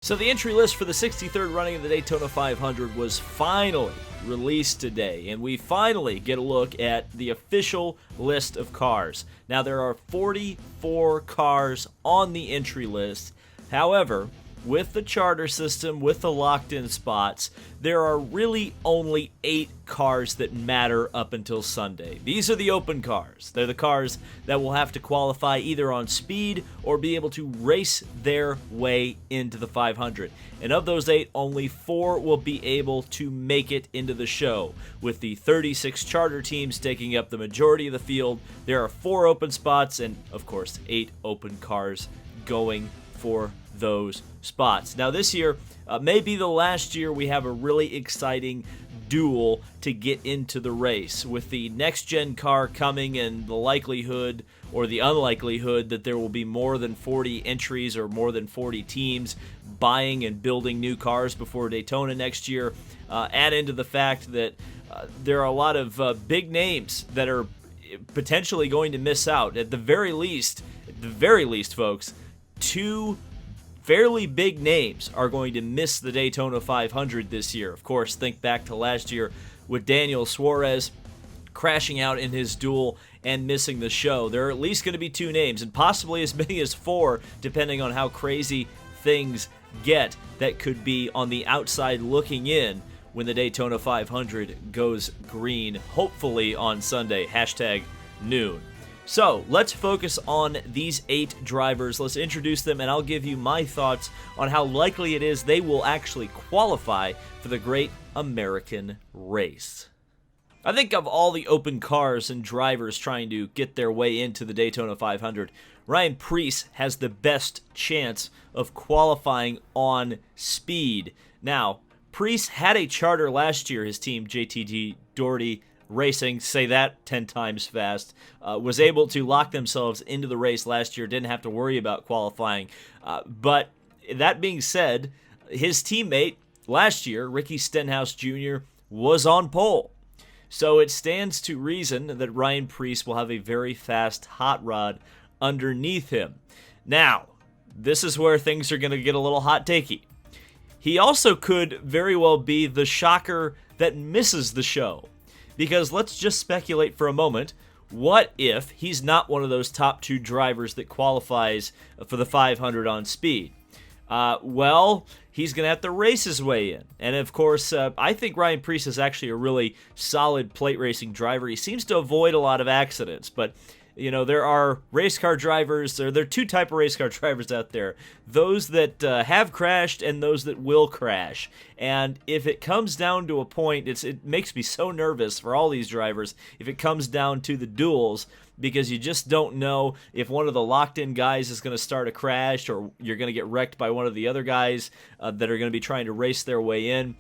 So the entry list for the 63rd running of the Daytona 500 was finally released today, and we finally get a look at the official list of cars. Now there are 44 cars on the entry list. However, with the charter system, with the locked-in spots, there are really only 8 cars that matter up until Sunday. These are the open cars. They're the cars that will have to qualify either on speed or be able to race their way into the 500. And of those 8, only 4 will be able to make it into the show. With the 36 charter teams taking up the majority of the field, there are 4 open spots and, of course, 8 open cars going for those spots. Now this year may be the last year we have a really exciting duel to get into the race, with the next gen car coming and the likelihood or the unlikelihood that there will be more than 40 entries or more than 40 teams buying and building new cars before Daytona next year. Add into the fact that there are a lot of big names that are potentially going to miss out. At the very least, folks, 2 fairly big names are going to miss the Daytona 500 this year. Of course, think back to last year with Daniel Suarez crashing out in his duel and missing the show. There are at least going to be 2 names, and possibly as many as 4, depending on how crazy things get, that could be on the outside looking in when the Daytona 500 goes green, hopefully on Sunday, #noon. So let's focus on these 8 drivers. Let's introduce them, and I'll give you my thoughts on how likely it is they will actually qualify for the Great American Race. I think of all the open cars and drivers trying to get their way into the Daytona 500, Ryan Preece has the best chance of qualifying on speed. Now, Preece had a charter last year. His team, JTG Doherty Racing, say that 10 times fast, was able to lock themselves into the race last year, didn't have to worry about qualifying. But that being said, his teammate last year, Ricky Stenhouse Jr., was on pole. So it stands to reason that Ryan Preece will have a very fast hot rod underneath him. Now, this is where things are going to get a little hot takey. He also could very well be the shocker that misses the show. Because let's just speculate for a moment, what if he's not one of those top 2 drivers that qualifies for the 500 on speed? Well, he's going to have to race his way in. And of course, I think Ryan Preece is actually a really solid plate racing driver. He seems to avoid a lot of accidents, but you know, there are race car drivers, there are 2 type of race car drivers out there. Those that have crashed and those that will crash. And if it comes down to a point, it makes me so nervous for all these drivers if it comes down to the duels, because you just don't know if one of the locked-in guys is going to start a crash or you're going to get wrecked by one of the other guys that are going to be trying to race their way in.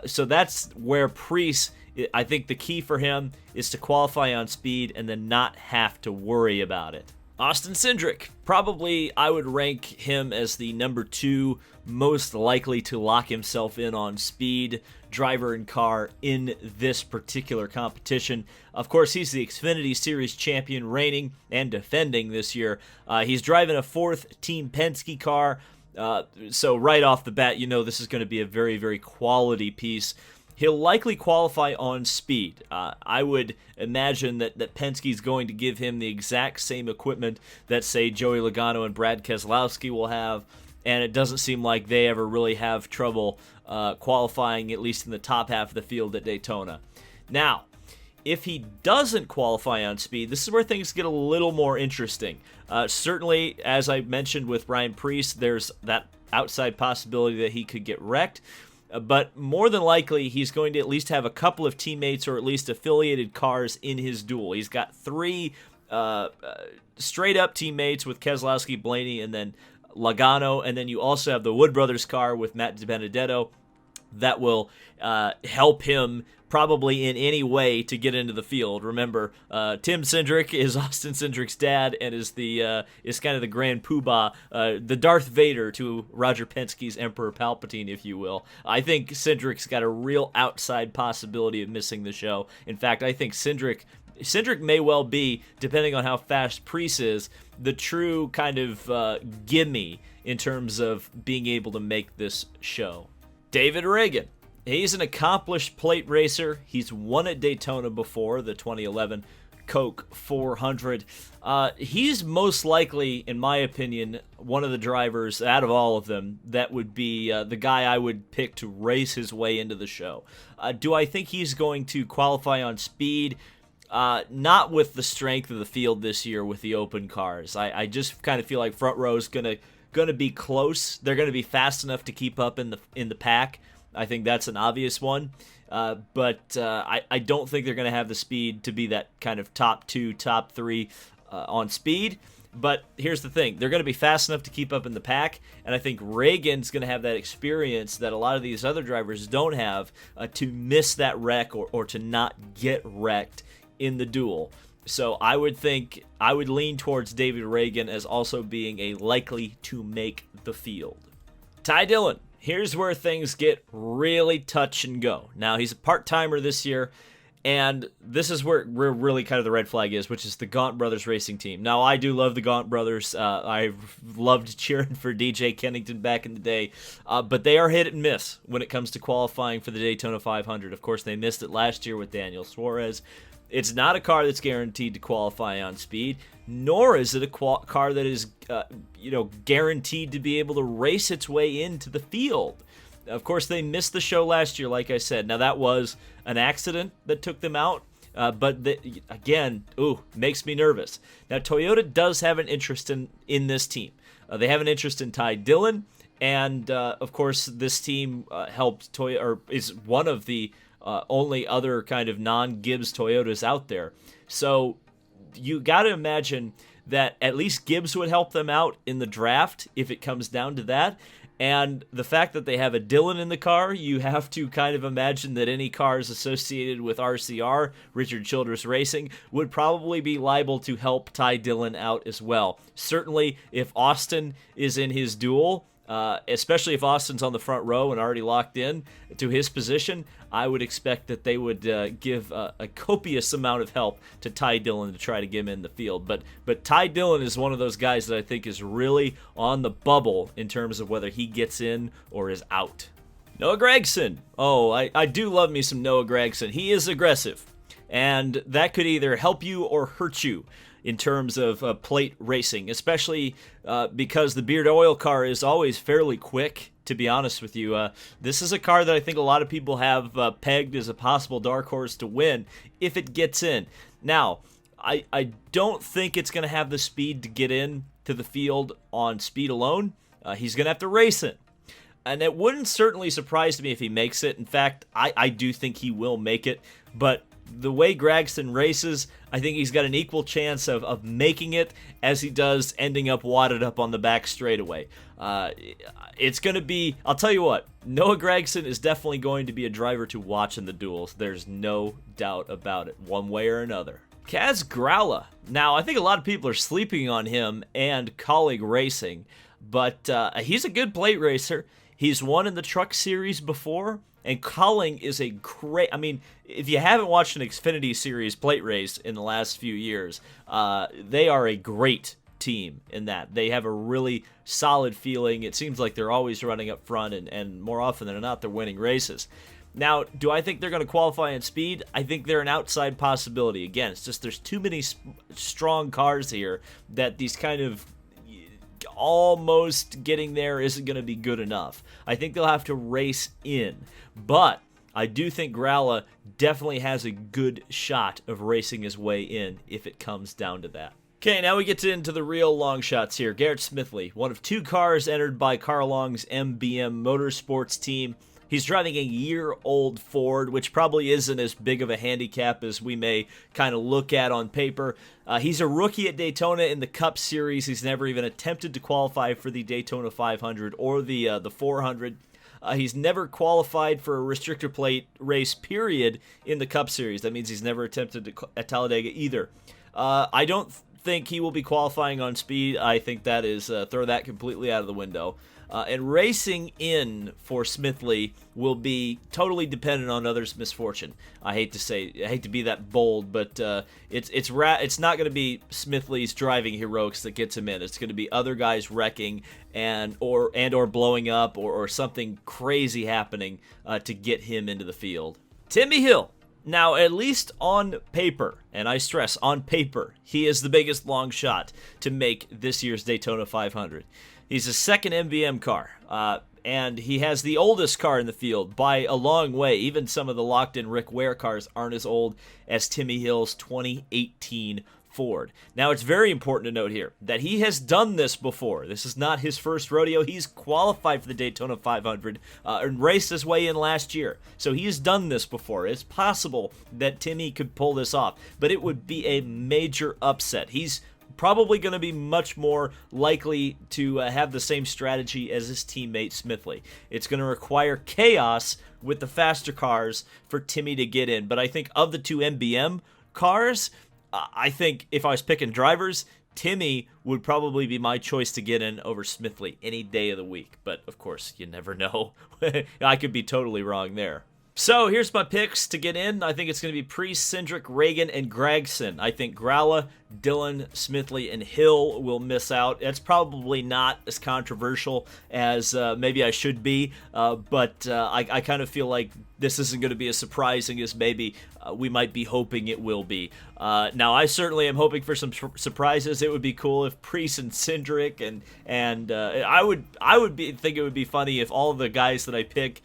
So that's where Preece, I think the key for him is to qualify on speed and then not have to worry about it. Austin Cindric, probably I would rank him as the number 2 most likely to lock himself in on speed driver and car in this particular competition. Of course, he's the Xfinity Series champion, reigning and defending this year. He's driving a 4th Team Penske car, so right off the bat, you know this is going to be a very, very quality piece. He'll likely qualify on speed. I would imagine that Penske's going to give him the exact same equipment that, say, Joey Logano and Brad Keselowski will have, and it doesn't seem like they ever really have trouble qualifying, at least in the top half of the field at Daytona. Now, if he doesn't qualify on speed, this is where things get a little more interesting. Certainly, as I mentioned with Ryan Preece, there's that outside possibility that he could get wrecked. But more than likely, he's going to at least have a couple of teammates or at least affiliated cars in his duel. He's got 3 straight-up teammates with Keselowski, Blaney, and then Logano. And then you also have the Wood Brothers car with Matt DiBenedetto that will help him probably in any way to get into the field. Remember, Tim Cindric is Austin Cindric's dad and is kind of the grand poobah, the Darth Vader to Roger Penske's Emperor Palpatine, if you will. I think Cindric's got a real outside possibility of missing the show. In fact, I think Cindric Cindric may well be, depending on how fast Preece is, the true kind of gimme in terms of being able to make this show. David Reagan. He's an accomplished plate racer. He's won at Daytona before, the 2011 Coke 400. He's most likely, in my opinion, one of the drivers out of all of them that would be the guy I would pick to race his way into the show. Do I think he's going to qualify on speed? Not with the strength of the field this year with the open cars. I just kind of feel like front row is gonna be close. They're gonna be fast enough to keep up in the pack. I think that's an obvious one. But I don't think they're going to have the speed to be that kind of top 2, top 3 on speed. But here's the thing. They're going to be fast enough to keep up in the pack, and I think Reagan's going to have that experience that a lot of these other drivers don't have to miss that wreck or to not get wrecked in the duel. So I would lean towards David Reagan as also being a likely to make the field. Ty Dillon. Here's where things get really touch and go. Now, he's a part-timer this year, and this is where really kind of the red flag is, which is the Gaunt Brothers racing team. Now, I do love the Gaunt Brothers. I loved cheering for DJ Kennington back in the day, but they are hit and miss when it comes to qualifying for the Daytona 500. Of course, they missed it last year with Daniel Suarez. It's not a car that's guaranteed to qualify on speed, nor is it a car that is, guaranteed to be able to race its way into the field. Of course, they missed the show last year, like I said. Now, that was an accident that took them out, but makes me nervous. Now, Toyota does have an interest in this team. They have an interest in Ty Dillon, and, of course, this team helped Toyota, or is one of the only other kind of non-Gibbs Toyotas out there. So you got to imagine that at least Gibbs would help them out in the draft if it comes down to that. And the fact that they have a Dillon in the car, you have to kind of imagine that any cars associated with RCR, Richard Childress Racing, would probably be liable to help Ty Dillon out as well. Certainly, if Austin is in his duel, especially if Austin's on the front row and already locked in to his position, I would expect that they would give a copious amount of help to Ty Dillon to try to get him in the field. But Ty Dillon is one of those guys that I think is really on the bubble in terms of whether he gets in or is out. Noah Gragson. Oh, I do love me some Noah Gragson. He is aggressive, and that could either help you or hurt you in terms of plate racing, especially because the Beard Oil car is always fairly quick, to be honest with you. This is a car that I think a lot of people have pegged as a possible dark horse to win if it gets in. Now, I don't think it's going to have the speed to get in to the field on speed alone. He's going to have to race it. And it wouldn't certainly surprise me if he makes it. In fact, I do think he will make it, but the way Gragson races, I think he's got an equal chance of making it as he does ending up wadded up on the back straightaway. It's going to be, I'll tell you what, Noah Gragson is definitely going to be a driver to watch in the duels. There's no doubt about it, one way or another. Kaz Grala. Now, I think a lot of people are sleeping on him and Colleague Racing, but he's a good plate racer. He's won in the Truck Series before. And Colling is a great, if you haven't watched an Xfinity Series plate race in the last few years, they are a great team in that. They have a really solid feeling. It seems like they're always running up front, and more often than not, they're winning races. Now, do I think they're going to qualify in speed? I think they're an outside possibility. Again, it's just there's too many strong cars here that these kind of almost getting there isn't going to be good enough. I think they'll have to race in, but I do think Grala definitely has a good shot of racing his way in if it comes down to that. Okay, now we get into the real long shots here. Garrett Smithley, one of 2 cars entered by Carl Long's MBM Motorsports team. He's driving a year-old Ford, which probably isn't as big of a handicap as we may kind of look at on paper. He's a rookie at Daytona in the Cup Series. He's never even attempted to qualify for the Daytona 500 or the 400. He's never qualified for a restrictor plate race, period, in the Cup Series. That means he's never attempted at Talladega either. I don't think he will be qualifying on speed. I think that is throw that completely out of the window. And racing in for Smithley will be totally dependent on others' misfortune. I hate to be that bold, but it's not going to be Smithley's driving heroics that gets him in. It's going to be other guys wrecking or blowing up or something crazy happening to get him into the field. Timmy Hill. Now, at least on paper, and I stress on paper, he is the biggest long shot to make this year's Daytona 500. He's a second MVM car, and he has the oldest car in the field by a long way. Even some of the locked-in Rick Ware cars aren't as old as Timmy Hill's 2018 Ford. Now, it's very important to note here that he has done this before. This is not his first rodeo. He's qualified for the Daytona 500 and raced his way in last year. So he's done this before. It's possible that Timmy could pull this off, but it would be a major upset. He's probably going to be much more likely to have the same strategy as his teammate Smithley. It's going to require chaos with the faster cars for Timmy to get in. But I think of the two MBM cars, I think if I was picking drivers, Timmy would probably be my choice to get in over Smithley any day of the week. But, of course, you never know. I could be totally wrong there. So here's my picks to get in. I think it's going to be Preece, Cindric, Reagan, and Gragson. I think Grala, Dillon, Smithley, and Hill will miss out. It's probably not as controversial as maybe I should be, but I kind of feel like this isn't going to be as surprising as maybe we might be hoping it will be. Now, I certainly am hoping for some surprises. It would be cool if Preece and Cindric and I would think it would be funny if all of the guys that I pick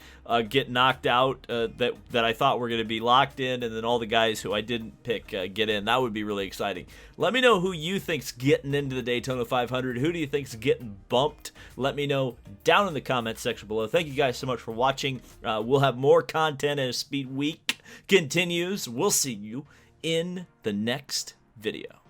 get knocked out that I thought were going to be locked in, and then all the guys who I didn't pick get in. That would be really exciting. Let me know who you think's getting into the Daytona 500. Who do you think's getting bumped? Let me know down in the comments section below. Thank you guys so much for watching. We'll have more content as Speed Week continues. We'll see you in the next video.